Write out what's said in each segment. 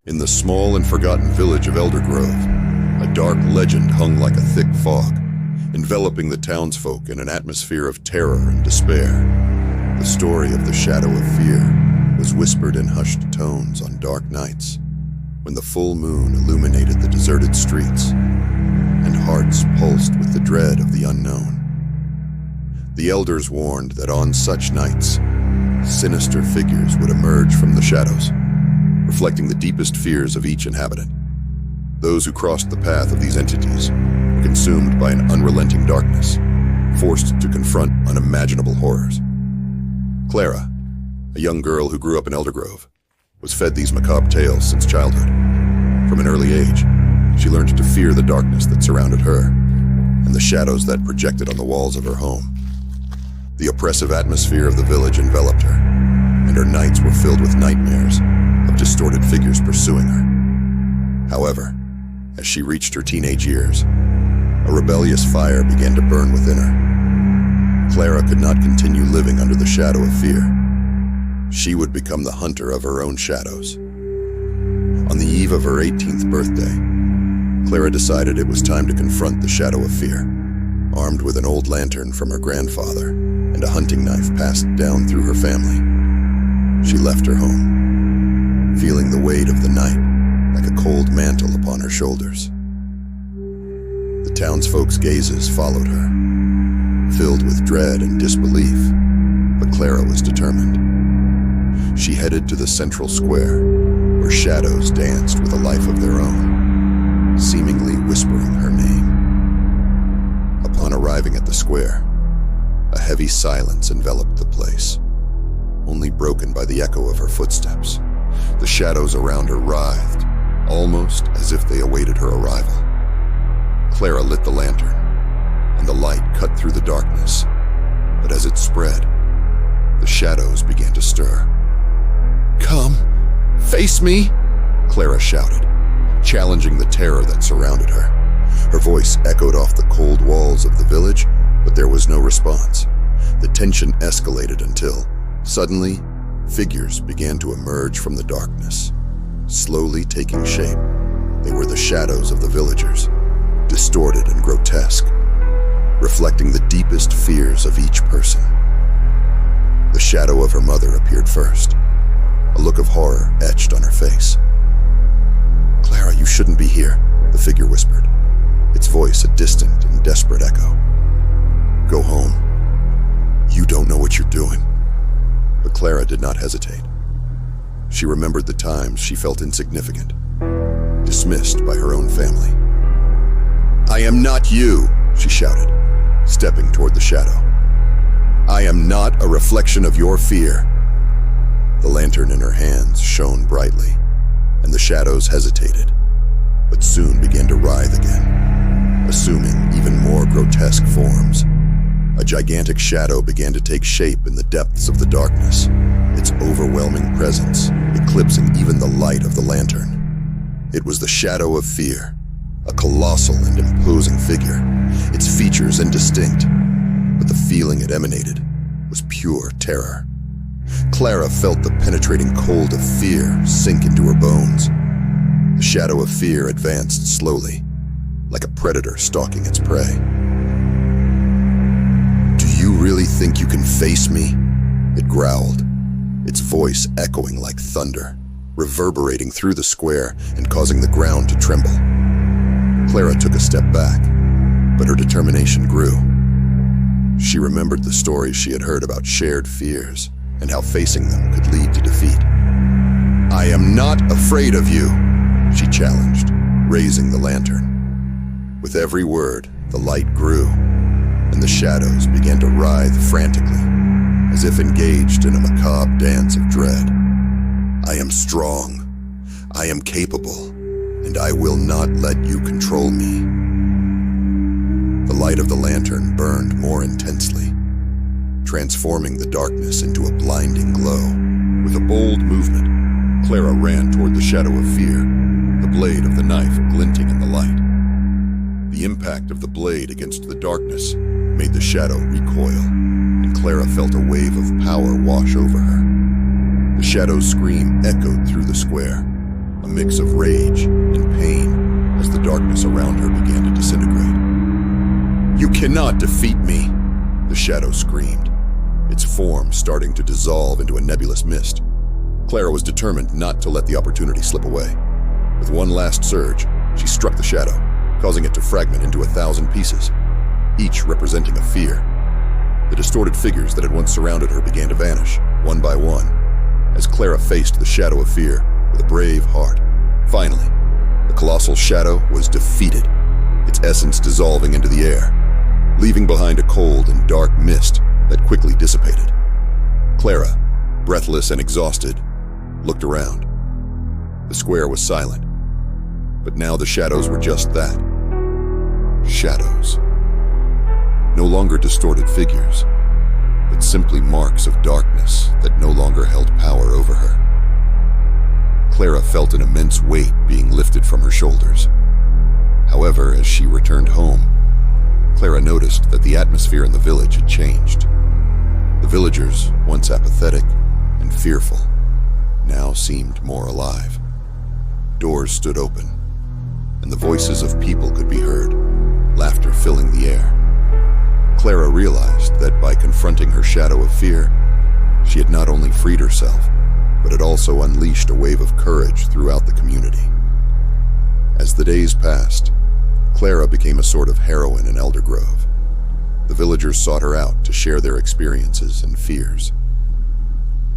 In the small and forgotten village of Eldergrove, a dark legend hung like a thick fog, enveloping the townsfolk in an atmosphere of terror and despair. The story of the shadow of fear was whispered in hushed tones on dark nights, when the full moon illuminated the deserted streets, and hearts pulsed with the dread of the unknown. The elders warned that on such nights, sinister figures would emerge from the shadows, reflecting the deepest fears of each inhabitant. Those who crossed the path of these entities were consumed by an unrelenting darkness, forced to confront unimaginable horrors. Clara, a young girl who grew up in Eldergrove, was fed these macabre tales since childhood. From an early age, she learned to fear the darkness that surrounded her and the shadows that projected on the walls of her home. The oppressive atmosphere of the village enveloped her, and her nights were filled with nightmares of distorted figures pursuing her. However, as she reached her teenage years, a rebellious fire began to burn within her. Clara could not continue living under the shadow of fear. She would become the hunter of her own shadows. On the eve of her 18th birthday, Clara decided it was time to confront the shadow of fear. Armed with an old lantern from her grandfather and a hunting knife passed down through her family, she left her home, feeling the weight of the night like a cold mantle upon her shoulders. The townsfolk's gazes followed her, filled with dread and disbelief, but Clara was determined. She headed to the central square, where shadows danced with a life of their own, seemingly whispering her name. Upon arriving at the square, a heavy silence enveloped the place, only broken by the echo of her footsteps. The shadows around her writhed, almost as if they awaited her arrival. Clara lit the lantern, and the light cut through the darkness, but as it spread, the shadows began to stir. "Come, face me!" Clara shouted, challenging the terror that surrounded her. Her voice echoed off the cold walls of the village, but there was no response. The tension escalated until, suddenly, figures began to emerge from the darkness, slowly taking shape. They were the shadows of the villagers, distorted and grotesque, reflecting the deepest fears of each person. The shadow of her mother appeared first, a look of horror etched on her face. "Clara, you shouldn't be here," the figure whispered, its voice a distant and desperate echo. "Go home. You don't know what you're doing." But Clara did not hesitate. She remembered the times she felt insignificant, dismissed by her own family. "I am not you," she shouted, stepping toward the shadow. "I am not a reflection of your fear." The lantern in her hands shone brightly, and the shadows hesitated, but soon began to writhe again, assuming even more grotesque forms. A gigantic shadow began to take shape in the depths of the darkness, its overwhelming presence eclipsing even the light of the lantern. It was the shadow of fear, a colossal and imposing figure, its features indistinct, but the feeling it emanated was pure terror. Clara felt the penetrating cold of fear sink into her bones. The shadow of fear advanced slowly, like a predator stalking its prey. "Do you really think you can face me?" it growled, its voice echoing like thunder, reverberating through the square and causing the ground to tremble. Clara took a step back, but her determination grew. She remembered the stories she had heard about shared fears and how facing them could lead to defeat. "I am not afraid of you," she challenged, raising the lantern. With every word, the light grew, and the shadows began to writhe frantically, as if engaged in a macabre dance of dread. "I am strong, I am capable, and I will not let you control me." The light of the lantern burned more intensely, transforming the darkness into a blinding glow. With a bold movement, Clara ran toward the shadow of fear, the blade of the knife glinting in the light. The impact of the blade against the darkness made the shadow recoil, and Clara felt a wave of power wash over her. The shadow's scream echoed through the square, a mix of rage and pain as the darkness around her began to disintegrate. "You cannot defeat me!" the shadow screamed, its form starting to dissolve into a nebulous mist. Clara was determined not to let the opportunity slip away. With one last surge, she struck the shadow, causing it to fragment into 1,000 pieces, each representing a fear. The distorted figures that had once surrounded her began to vanish, one by one, as Clara faced the shadow of fear with a brave heart. Finally, the colossal shadow was defeated, its essence dissolving into the air, leaving behind a cold and dark mist that quickly dissipated. Clara, breathless and exhausted, looked around. The square was silent, but now the shadows were just that. Shadows. No longer distorted figures, but simply marks of darkness that no longer held power over her. Clara felt an immense weight being lifted from her shoulders. However, as she returned home, Clara noticed that the atmosphere in the village had changed. The villagers, once apathetic and fearful, now seemed more alive. Doors stood open, and the voices of people could be heard, laughter filling the air. Clara realized that by confronting her shadow of fear, she had not only freed herself, but had also unleashed a wave of courage throughout the community. As the days passed, Clara became a sort of heroine in Eldergrove. The villagers sought her out to share their experiences and fears.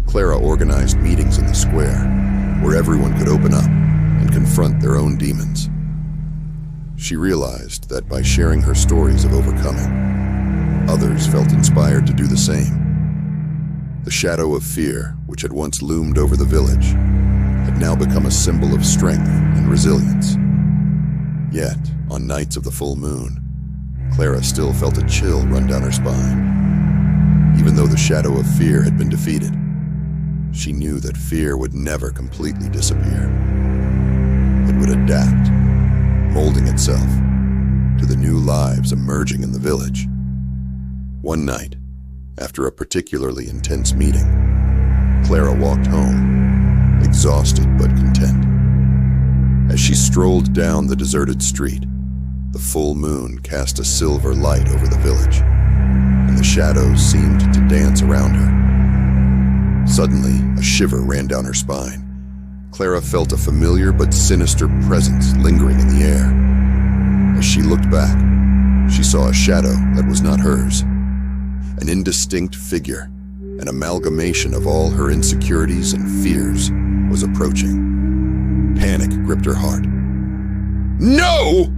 Clara organized meetings in the square, where everyone could open up and confront their own demons. She realized that by sharing her stories of overcoming, others felt inspired to do the same. The shadow of fear, which had once loomed over the village, had now become a symbol of strength and resilience. Yet, on nights of the full moon, Clara still felt a chill run down her spine. Even though the shadow of fear had been defeated, she knew that fear would never completely disappear. It would adapt, molding itself to the new lives emerging in the village. One night, after a particularly intense meeting, Clara walked home, exhausted but content. As she strolled down the deserted street, the full moon cast a silver light over the village, and the shadows seemed to dance around her. Suddenly, a shiver ran down her spine. Clara felt a familiar but sinister presence lingering in the air. As she looked back, she saw a shadow that was not hers. An indistinct figure, an amalgamation of all her insecurities and fears, was approaching. Panic gripped her heart. "No!"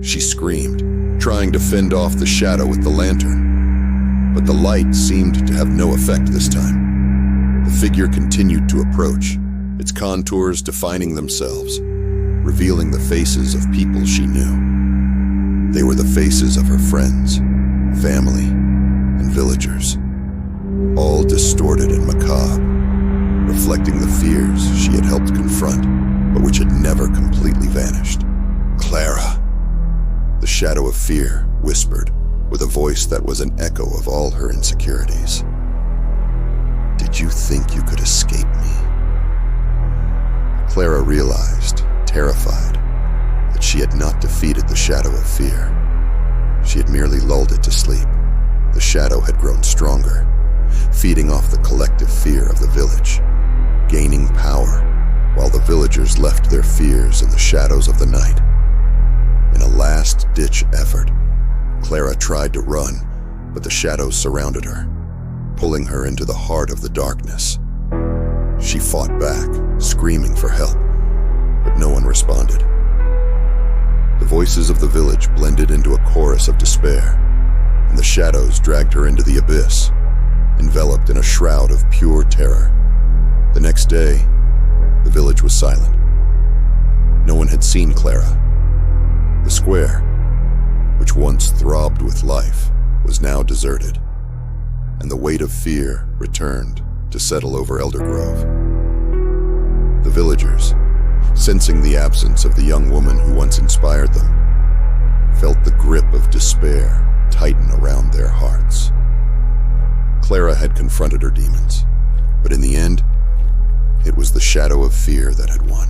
she screamed, trying to fend off the shadow with the lantern. But the light seemed to have no effect this time. The figure continued to approach, its contours defining themselves, revealing the faces of people she knew. They were the faces of her friends, family, and villagers, all distorted and macabre, reflecting the fears she had helped confront, but which had never completely vanished. "Clara," the shadow of fear whispered, with a voice that was an echo of all her insecurities. "Did you think you could escape me?" Clara realized, terrified, that she had not defeated the shadow of fear. She had merely lulled it to sleep. The shadow had grown stronger, feeding off the collective fear of the village, gaining power, while the villagers left their fears in the shadows of the night. In a last-ditch effort, Clara tried to run, but the shadows surrounded her, pulling her into the heart of the darkness. She fought back, screaming for help, but no one responded. The voices of the village blended into a chorus of despair, and the shadows dragged her into the abyss, enveloped in a shroud of pure terror. The next day, the village was silent. No one had seen Clara. The square, which once throbbed with life, was now deserted, and the weight of fear returned to settle over Eldergrove. The villagers, sensing the absence of the young woman who once inspired them, felt the grip of despair tighten around their hearts. Clara had confronted her demons, but in the end, it was the shadow of fear that had won.